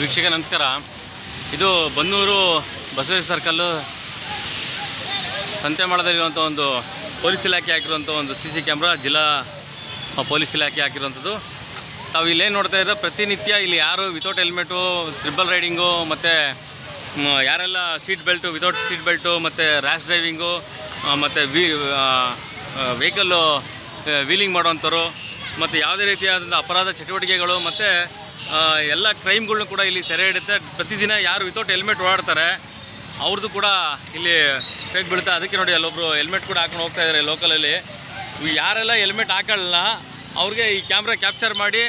ವೀಕ್ಷಕ ನಮಸ್ಕಾರ. ಇದು ಬನ್ನೂರು ಬಸವೇಶ್ವರ ಸರ್ಕಲ್ಲು ಸಂತೆಮಾಳದಲ್ಲಿರುವಂಥ ಒಂದು ಪೊಲೀಸ್ ಇಲಾಖೆ ಹಾಕಿರುವಂಥ ಒಂದು CC ಕ್ಯಾಮ್ರಾ, ಜಿಲ್ಲಾ ಪೊಲೀಸ್ ಇಲಾಖೆ ಹಾಕಿರುವಂಥದ್ದು. ತಾವು ಇಲ್ಲೇನು ನೋಡ್ತಾ ಇದ್ರೆ ಪ್ರತಿನಿತ್ಯ ಇಲ್ಲಿ ಯಾರು ವಿತೌಟ್ ಹೆಲ್ಮೆಟು, ಟ್ರಿಬಲ್ ರೈಡಿಂಗು, ಮತ್ತು ಯಾರೆಲ್ಲ seat belt, without seat belt, ಮತ್ತು ರ್ಯಾಶ್ ಡ್ರೈವಿಂಗು, ಮತ್ತು ವೆಹಿಕಲ್ಲು ವೀಲಿಂಗ್ ಮಾಡೋವಂಥವ್ರು, ಮತ್ತು ಯಾವುದೇ ರೀತಿಯಾದಂಥ ಅಪರಾಧ ಚಟುವಟಿಕೆಗಳು ಮತ್ತು ಎಲ್ಲ ಕ್ರೈಮ್ಗಳ್ನು ಕೂಡ ಇಲ್ಲಿ ಸೆರೆ ಹಿಡುತ್ತೆ. ಪ್ರತಿದಿನ ಯಾರು ವಿತೌಟ್ ಹೆಲ್ಮೆಟ್ ಓಡಾಡ್ತಾರೆ ಅವ್ರದ್ದು ಕೂಡ ಇಲ್ಲಿ ಫೇಕ್ ಬೀಳುತ್ತೆ. ಅದಕ್ಕೆ ನೋಡಿ ಅಲ್ಲೊಬ್ಬರು ಹೆಲ್ಮೆಟ್ ಕೂಡ ಹಾಕೊಂಡು ಹೋಗ್ತಾ ಇದ್ದಾರೆ ಲೋಕಲಲ್ಲಿ. ಯಾರೆಲ್ಲ ಹೆಲ್ಮೆಟ್ ಹಾಕೊಳ್ಳಲ್ಲ ಅವ್ರಿಗೆ ಈ ಕ್ಯಾಮ್ರಾ ಕ್ಯಾಪ್ಚರ್ ಮಾಡಿ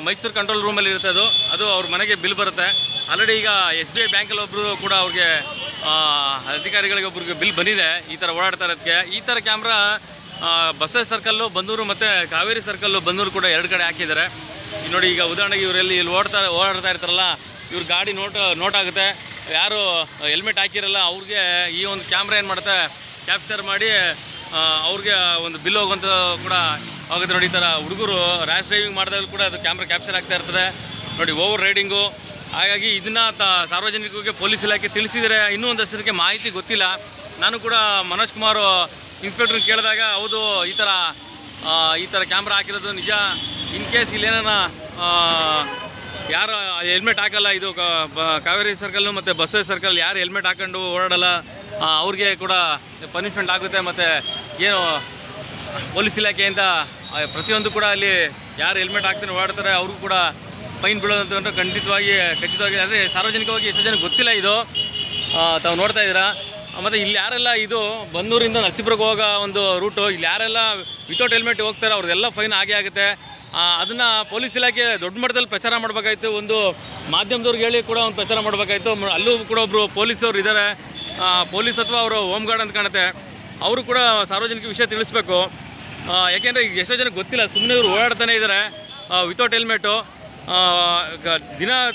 ಮೈಸೂರು ಕಂಟ್ರೋಲ್ ರೂಮಲ್ಲಿ ಇರುತ್ತೆ. ಅದು ಅವ್ರ ಮನೆಗೆ ಬಿಲ್ ಬರುತ್ತೆ. ಆಲ್ರೆಡಿ ಈಗ SBI ಬ್ಯಾಂಕಲ್ಲಿ ಒಬ್ಬರು ಕೂಡ ಅವ್ರಿಗೆ ಅಧಿಕಾರಿಗಳಿಗೆ ಒಬ್ರಿಗೆ ಬಿಲ್ ಬಂದಿದೆ ಈ ಥರ ಓಡಾಡ್ತಾ ಇರೋದಕ್ಕೆ. ಈ ಥರ ಕ್ಯಾಮ್ರಾ ಬಸವೇಶ್ವರ ಸರ್ಕಲ್ಲು ಬನ್ನೂರು ಮತ್ತು ಕಾವೇರಿ ಸರ್ಕಲ್ಲು ಬನ್ನೂರು ಕೂಡ ಎರಡು ಕಡೆ ಹಾಕಿದ್ದಾರೆ. ನೋಡಿ, ಈಗ ಉದಾಹರಣೆಗೆ ಇವರಲ್ಲಿ ಇಲ್ಲಿ ಓಡಾಡ್ತಾ ಇರ್ತಾರಲ್ಲ, ಇವ್ರ ಗಾಡಿ ನೋಟ್ ಆಗುತ್ತೆ. ಯಾರು ಹೆಲ್ಮೆಟ್ ಹಾಕಿರಲ್ಲ ಅವ್ರಿಗೆ ಈ ಒಂದು ಕ್ಯಾಮ್ರಾ ಏನು ಮಾಡುತ್ತೆ, ಕ್ಯಾಪ್ಚರ್ ಮಾಡಿ ಅವ್ರಿಗೆ ಒಂದು ಬಿಲ್ ಹೋಗುವಂಥ ಕೂಡ ಆಗುತ್ತೆ. ನೋಡಿ, ಈ ಥರ ಹುಡುಗರು ರ್ಯಾಶ್ ಡ್ರೈವಿಂಗ್ ಮಾಡಿದಾಗಲೂ ಕೂಡ ಅದು ಕ್ಯಾಮ್ರಾ ಕ್ಯಾಪ್ಚರ್ ಆಗ್ತಾ ಇರ್ತದೆ. ನೋಡಿ, ಓವರ್ ರೈಡಿಂಗು. ಹಾಗಾಗಿ ಇದನ್ನು ಸಾರ್ವಜನಿಕರಿಗೆ ಪೊಲೀಸ್ ಇಲಾಖೆ ತಿಳಿಸಿದರೆ ಇನ್ನೂ ಒಂದಷ್ಟು ಜನಕ್ಕೆ ಮಾಹಿತಿ ಗೊತ್ತಿಲ್ಲ. ನಾನು ಕೂಡ ಮನೋಜ್ ಕುಮಾರ್ ಇನ್ಸ್ಪೆಕ್ಟ್ರನ್ನ ಕೇಳಿದಾಗ ಹೌದು ಈ ಥರ ಕ್ಯಾಮ್ರಾ ಹಾಕಿರೋದು ನಿಜ. ಇನ್ ಕೇಸ್ ಇಲ್ಲೇನ ಯಾರು ಹೆಲ್ಮೆಟ್ ಹಾಕಲ್ಲ, ಇದು ಕಾವೇರಿ ಸರ್ಕಲ್ಲು ಮತ್ತು ಬಸವೇಶ್ವರ ಸರ್ಕಲ್ ಯಾರು ಹೆಲ್ಮೆಟ್ ಹಾಕೊಂಡು ಓಡಾಡಲ್ಲ ಅವ್ರಿಗೆ ಕೂಡ ಪನಿಷ್ಮೆಂಟ್ ಆಗುತ್ತೆ. ಮತ್ತು ಏನು ಪೊಲೀಸ್ ಇಲಾಖೆಯಿಂದ ಪ್ರತಿಯೊಂದು ಕೂಡ ಅಲ್ಲಿ ಯಾರು ಹೆಲ್ಮೆಟ್ ಹಾಕ್ತಾನೆ ಓಡಾಡ್ತಾರೆ ಅವ್ರಿಗೂ ಕೂಡ ಫೈನ್ ಬೀಳೋದಂತ ಖಚಿತವಾಗಿ ಅಂದರೆ ಸಾರ್ವಜನಿಕವಾಗಿ ಎಷ್ಟು ಜನ ಗೊತ್ತಿಲ್ಲ ಇದು. ತಾವು ನೋಡ್ತಾ ಇದ್ದೀರಾ. ಮತ್ತು ಇಲ್ಲಿ ಯಾರೆಲ್ಲ ಇದು ಬನ್ನೂರಿಂದ ನರಸೀಪುರಕ್ಕೆ ಹೋಗೋ ಒಂದು ರೂಟು, ಇಲ್ಲಿ ಯಾರೆಲ್ಲ ವಿತೌಟ್ ಹೆಲ್ಮೆಟ್ ಹೋಗ್ತಾರೆ ಅವ್ರದ್ದೆಲ್ಲ ಫೈನ್ ಆಗುತ್ತೆ. ಅದನ್ನು ಪೊಲೀಸ್ ಇಲಾಖೆ ದೊಡ್ಡ ಮಟ್ಟದಲ್ಲಿ ಪ್ರಚಾರ ಮಾಡಬೇಕಾಯ್ತು. ಒಂದು ಮಾಧ್ಯಮದವ್ರಿಗೆ ಹೇಳಿ ಕೂಡ ಒಂದು ಪ್ರಚಾರ ಮಾಡಬೇಕಾಯ್ತು. ಅಲ್ಲೂ ಕೂಡ ಒಬ್ಬರು ಪೊಲೀಸವ್ರು ಇದ್ದಾರೆ, ಪೊಲೀಸ್ ಅಥವಾ ಅವರು ಹೋಮ್ ಗಾರ್ಡ್ ಅಂತ ಕಾಣುತ್ತೆ. ಅವರು ಕೂಡ ಸಾರ್ವಜನಿಕ ವಿಷಯ ತಿಳಿಸ್ಬೇಕು. ಯಾಕೆಂದರೆ ಈಗ ಎಷ್ಟೋ ಜನಕ್ಕೆ ಗೊತ್ತಿಲ್ಲ, ಸುಮ್ಮನೆ ಇವರು ಓಡಾಡ್ತಾನೆ ಇದ್ದಾರೆ ವಿತೌಟ್ ಹೆಲ್ಮೆಟು.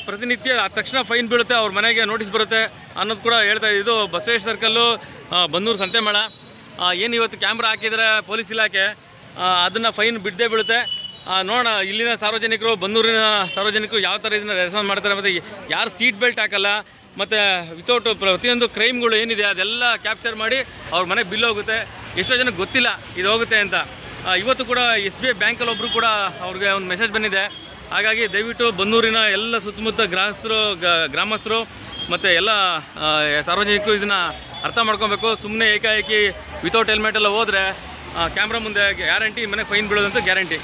ಪ್ರತಿನಿತ್ಯ ಆದ ತಕ್ಷಣ ಫೈನ್ ಬೀಳುತ್ತೆ, ಅವ್ರ ಮನೆಗೆ ನೋಟಿಸ್ ಬರುತ್ತೆ ಅನ್ನೋದು ಕೂಡ ಹೇಳ್ತಾ ಇದ್ದೀವಿ. ಇದು ಬಸವೇಶ್ವರ ಸರ್ಕಲ್ಲು ಬನ್ನೂರು ಸಂತೆಮಾಳ. ಏನು ಇವತ್ತು ಕ್ಯಾಮ್ರಾ ಹಾಕಿದರೆ ಪೊಲೀಸ್ ಇಲಾಖೆ ಅದನ್ನು ಫೈನ್ ಬಿಡದೇ ಬೀಳುತ್ತೆ. ನೋಡೋಣ ಇಲ್ಲಿನ ಸಾರ್ವಜನಿಕರು, ಬನ್ನೂರಿನ ಸಾರ್ವಜನಿಕರು ಯಾವ ಥರ ಇದನ್ನು ರೆಸ್ಪಾನ್ಸ್ ಮಾಡ್ತಾರೆ. ಮತ್ತು ಯಾರು ಸೀಟ್ ಬೆಲ್ಟ್ ಹಾಕಲ್ಲ ಮತ್ತು ವಿತೌಟ್ ಪ್ರತಿಯೊಂದು ಕ್ರೈಮ್ಗಳು ಏನಿದೆ ಅದೆಲ್ಲ ಕ್ಯಾಪ್ಚರ್ ಮಾಡಿ ಅವ್ರ ಮನೆಗೆ ಬಿಲ್ ಹೋಗುತ್ತೆ. ಎಷ್ಟೋ ಜನಕ್ಕೆ ಗೊತ್ತಿಲ್ಲ ಇದು ಹೋಗುತ್ತೆ ಅಂತ. ಇವತ್ತು ಕೂಡ SBI ಬ್ಯಾಂಕಲ್ಲಿ ಒಬ್ಬರು ಕೂಡ ಅವ್ರಿಗೆ ಒಂದು ಮೆಸೇಜ್ ಬಂದಿದೆ. ಹಾಗಾಗಿ ದಯವಿಟ್ಟು ಬನ್ನೂರಿನ ಎಲ್ಲ ಸುತ್ತಮುತ್ತ ಗ್ರಾಮಸ್ಥರು ಮತ್ತು ಎಲ್ಲ ಸಾರ್ವಜನಿಕರು ಇದನ್ನು ಅರ್ಥ ಮಾಡ್ಕೊಬೇಕು. ಸುಮ್ಮನೆ ಏಕಾಏಕಿ ವಿತೌಟ್ ಹೆಲ್ಮೆಟ್ ಎಲ್ಲ ಹೋದರೆ ಕ್ಯಾಮ್ರಾ ಮುಂದೆ ಗ್ಯಾರಂಟಿ ಮನೆಗೆ ಫೈನ್ ಬೀಳೋದಂತ ಗ್ಯಾರಂಟಿ.